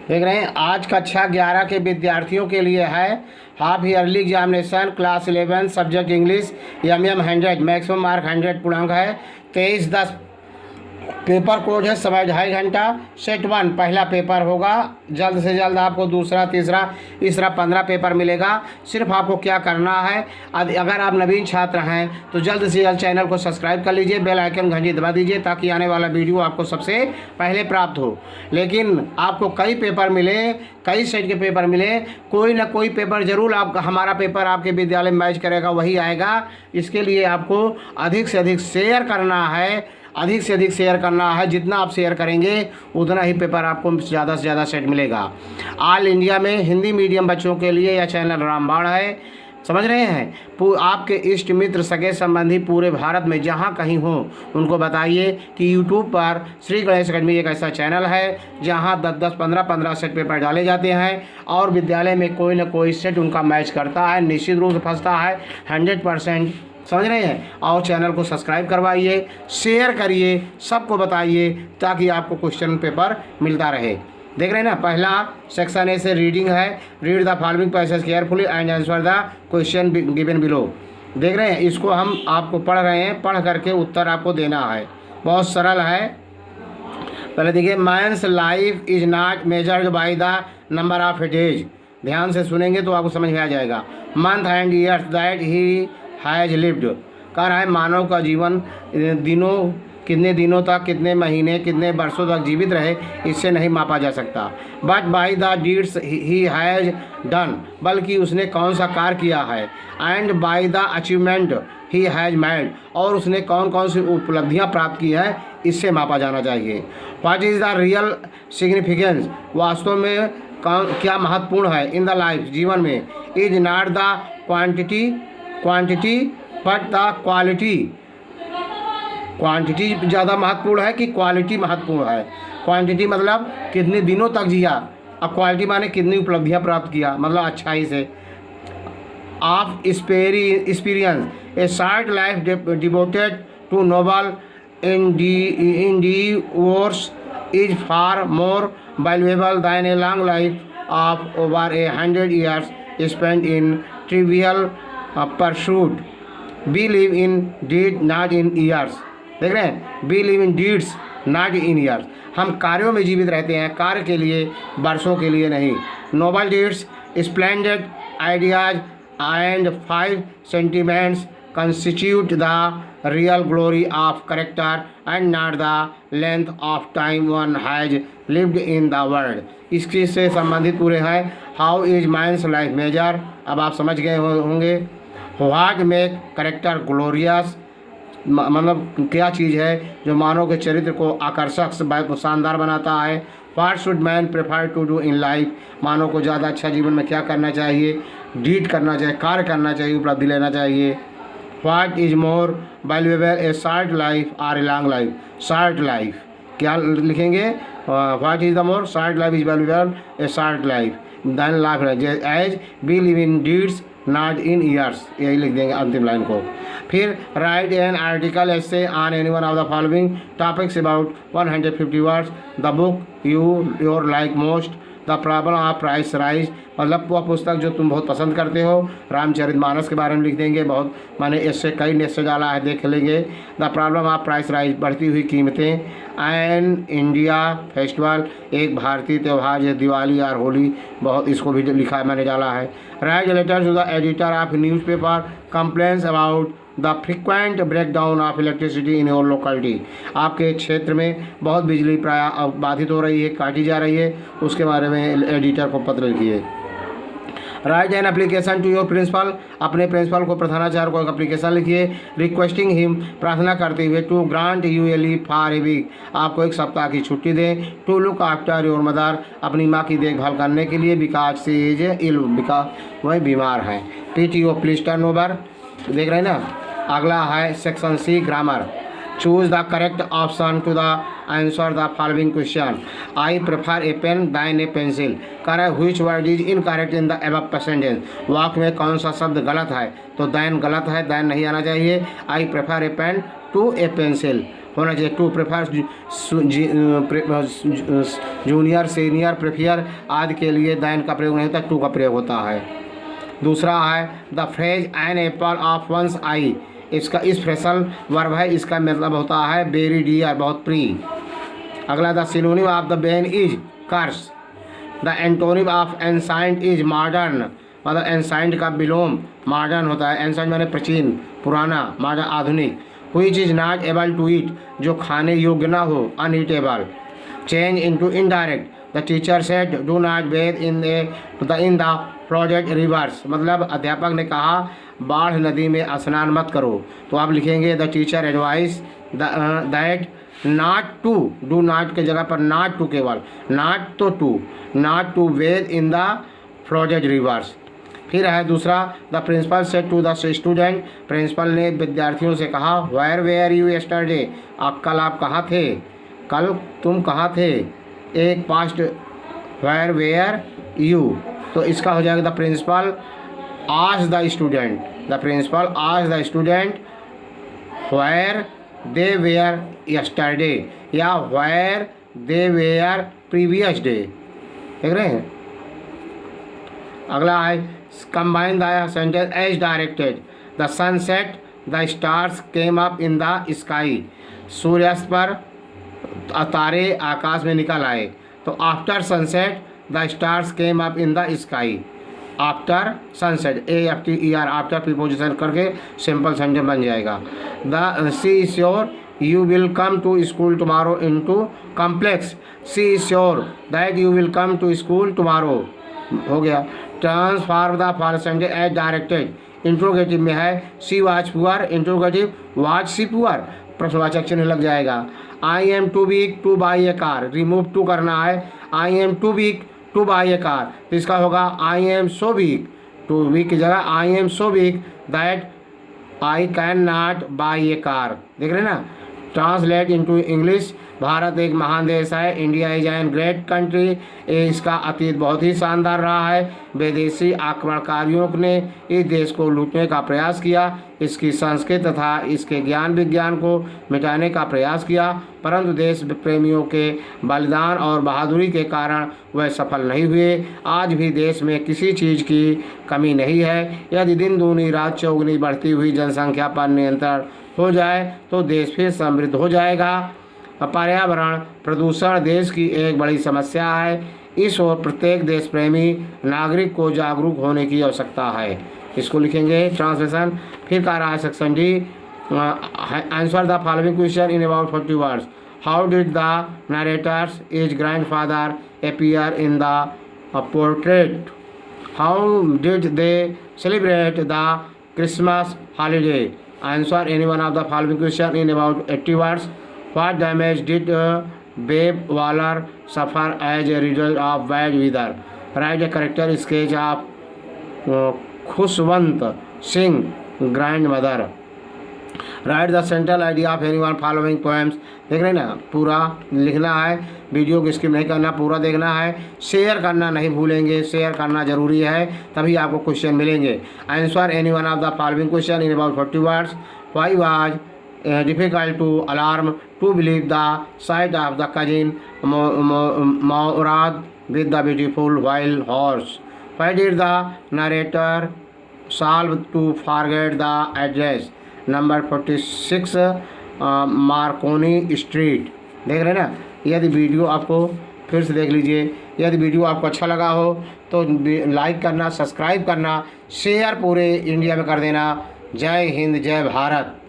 देख रहे हैं आज कक्षा 11 के विद्यार्थियों के लिए है half yearly examination class 11 subject English MM 100 maximum mark 100 पूर्णांक है। 23/10 पेपर कोड है समय 2.5 घंटा। सेट 1 पहला पेपर होगा, जल्द से जल्द आपको दूसरा तीसरा 15 पेपर मिलेगा। सिर्फ आपको क्या करना है, अगर आप नवीन छात्र हैं तो जल्द से जल्द चैनल को सब्सक्राइब कर लीजिए, बेल आइकन घंटी दबा दीजिए ताकि आने वाला वीडियो आपको सबसे पहले प्राप्त हो। लेकिन आपको कई पेपर मिले, कई सेट के पेपर मिले, कोई ना कोई पेपर ज़रूर आप हमारा पेपर आपके विद्यालय में मैच करेगा, वही आएगा। इसके लिए आपको अधिक से अधिक शेयर करना है, अधिक से अधिक शेयर करना है। जितना आप शेयर करेंगे उतना ही पेपर आपको ज़्यादा से ज़्यादा सेट मिलेगा। ऑल इंडिया में हिंदी मीडियम बच्चों के लिए यह चैनल रामबाण है, समझ रहे हैं। आपके इष्ट मित्र सगे संबंधी पूरे भारत में जहां कहीं हो उनको बताइए कि यूट्यूब पर श्री गणेश अकेडमी एक ऐसा चैनल है जहां 10-10, 15-15 सेट पेपर डाले जाते हैं और विद्यालय में कोई ना कोई सेट उनका मैच करता है, निश्चित रूप से फंसता है 100%, समझ रहे हैं। और चैनल को सब्सक्राइब करवाइए, शेयर करिए, सबको बताइए ताकि आपको क्वेश्चन पेपर मिलता रहे। देख रहे हैं ना, पहला सेक्शन ए से रीडिंग है। Read the following passage carefully and answer the question given below. देख रहे हैं, इसको हम आपको पढ़ रहे हैं, पढ़ करके उत्तर आपको देना है। बहुत सरल है। पहले देखिए, men's life is not measured by the number of days. ध्यान से सुनेंगे तो आपको समझ में आ जाएगा। Month and years that he has lived. कह रहा है मानव का जीवन दिनों, कितने दिनों तक, कितने महीने, कितने वर्षों तक जीवित रहे, इससे नहीं मापा जा सकता। But by the deeds he has done, बल्कि उसने कौन सा कार्य किया है। And by the achievement he has made, और उसने कौन कौन सी उपलब्धियां प्राप्त की है, इससे मापा जाना चाहिए। What is the real significance, वास्तव में क्या महत्वपूर्ण है। इन द लाइफ, जीवन में। Is not the quantity but the quality. Quantity ज़्यादा महत्वपूर्ण है कि क्वालिटी महत्वपूर्ण है। क्वांटिटी मतलब कितने दिनों तक जिया, और क्वालिटी माने कितनी उपलब्धियां प्राप्त किया, मतलब अच्छाई से। Of experience a short life devoted to noble endeavors is far more valuable than a long life of over 100 years spent in trivial pursuit. We live in deed not in years. देख रहे हैं, we live in deeds not in years. हम कार्यों में जीवित रहते हैं, कार्य के लिए, वर्षों के लिए नहीं। Noble deeds, splendid ideas and 5 sentiments constitute the real glory of character and not the length of time one has lived in the world. इसके से संबंधित पूरे हैं। How is man's life major, अब आप समझ गए होंगे। व्हाट मेक करेक्टर ग्लोरियस, मतलब क्या चीज़ है जो मानव के चरित्र को आकर्षक, शानदार बनाता है। What should man prefer to do in life, मानव को ज़्यादा अच्छा जीवन में क्या करना चाहिए, डीड करना चाहिए, कार्य करना चाहिए, उपलब्धि लेना चाहिए। What is more valuable a short life और a long life. Short life क्या लिखेंगे, what is the more short life is valuable a short life then life as we live in deeds not in years, यही लिख देंगे अंतिम line को। फिर write an article essay on any one of the following topics about 150 words. The book your like most, the problem of price rise, मतलब वह पुस्तक जो तुम बहुत पसंद करते हो। रामचरितमानस के बारे में लिख देंगे, बहुत माने इससे कई ने से डाला है, देख लेंगे। The problem of price rise, बढ़ती हुई कीमतें। एन इंडिया फेस्टिवल, एक भारतीय त्यौहार जैसे दिवाली और होली, बहुत इसको भी लिखा है, मैंने डाला है। Write letter to the editor of newspaper complaints about the frequent breakdown of electricity in your locality, आपके क्षेत्र में बहुत बिजली प्राय बाधित हो रही है, काटी जा रही है, उसके बारे में एडिटर को पत्र लिखिए। Write an application to your principal, अपने प्रिंसिपल को, प्रधानाचार्य को एक एप्लीकेशन लिखिए। रिक्वेस्टिंग हिम, प्रार्थना करते हुए, to grant you a leave for a week, आपको एक सप्ताह की छुट्टी दें। To look after your mother, अपनी माँ की देखभाल करने के लिए, because she is ill, because वह बीमार हैं। PTO please turn over. देख रहे हैं ना, अगला है section C grammar. Choose the correct option to the answer the following question. I prefer a pen than a pencil. कह रहा है which word is incorrect in the above sentence, वाक्य में कौन सा शब्द गलत है, तो दैन गलत है, दैन नहीं आना चाहिए। I prefer a pen to a pencil. होना चाहिए। To prefer junior, senior, prefer आदि के लिए दैन का प्रयोग नहीं होता, टू का प्रयोग होता है। दूसरा है the phrase an apple of one's eye, इसका इस फ्रेसल वर्ब है, इसका मतलब होता है वेरी डियर, बहुत प्रिय। अगला the synonym of the bane is curse, the antonym of ancient is modern, मतलब एंसाइंट का विलोम मॉडर्न होता है। एंसाइंट माने प्राचीन, पुराना, मॉडर्न आधुनिक। Which is not able to eat, जो खाने योग्य ना हो, uneatable. Change into indirect, the teacher said do not bathe in the flooded rivers, मतलब अध्यापक ने कहा बाढ़ नदी में स्नान मत करो। तो आप लिखेंगे the teacher advice that not to, do not के जगह पर नॉट टू, केवल नॉट तो to, not to bathe in the flooded rivers. फिर है दूसरा the principal said to the student, principal ने विद्यार्थियों से कहा वेयर वेयर यू यस्टरडे, कल आप कहाँ थे, कल तुम कहाँ थे। एक पास्ट वेयर वेयर यू, तो इसका हो जाएगा the principal asked the student, the principal asked the student where they were yesterday, या where they were previous day. देख रहे हैं। अगला है combine the sentence as directed, the sunset the stars came up in the sky, सूर्यास्त पर तारे आकाश में निकल आए। तो after sunset the stars came up in the sky, after sunset, AFTER, after preposition करके सिंपल सेंटेंस बन जाएगा। The she is sure you will come to school tomorrow into complex, she is sure that you will come to school tomorrow, हो गया। Transform the for sentence as directed, interrogative में है she was poor, interrogative was she poor, प्रश्नवाचक चिन्ह लग जाएगा। I am too weak to buy a car, remove too करना है, I am too weak to buy a car, तो इसका होगा I am so weak, two week की जगह आई am so weak that I can not by a car. देख रहे हैं ना। ट्रांसलेट इनटू इंग्लिश, भारत एक महान देश है, India is an great country, इसका अतीत बहुत ही शानदार रहा है। विदेशी आक्रमणकारियों ने इस देश को लूटने का प्रयास किया, इसकी संस्कृति तथा इसके ज्ञान विज्ञान को मिटाने का प्रयास किया, परंतु देश प्रेमियों के बलिदान और बहादुरी के कारण वह सफल नहीं हुए। आज भी देश में किसी चीज़ की कमी नहीं है। यदि दिन दूनी रात चौगुनी बढ़ती हुई जनसंख्या पर नियंत्रण हो जाए तो देश फिर समृद्ध हो जाएगा। पर्यावरण प्रदूषण देश की एक बड़ी समस्या है, इस ओर प्रत्येक देश प्रेमी नागरिक को जागरूक होने की आवश्यकता है। इसको लिखेंगे ट्रांसलेशन। फिर कह रहा है section D, answer the following question in about 40 words. How did the narrator's as grandfather appear in the portrait? How did they celebrate the Christmas holiday? Answer any one of the following question in about 80 words. What damage did Babe Waller suffer as a result of bad weather? Write a character sketch of Khushwant Singh grandmother. Write the central idea of any one following poems. देख रहे हैं ना, पूरा लिखना है, video को skip नहीं करना, पूरा देखना है, शेयर करना नहीं भूलेंगे, शेयर करना जरूरी है, तभी आपको क्वेश्चन मिलेंगे। Answer any one of the following question in about 40 words. Why was difficult to alarm to believe the sight of the cousin Mourad with the beautiful wild horse? Why did the narrator solve to forget the address number 46 Marconi street? देख रहे हैं ना। यदि video आपको फिर से देख लीजिए, यदि वीडियो आपको अच्छा लगा हो तो लाइक करना, सब्सक्राइब करना, शेयर पूरे इंडिया में कर देना। जय हिंद, जय भारत।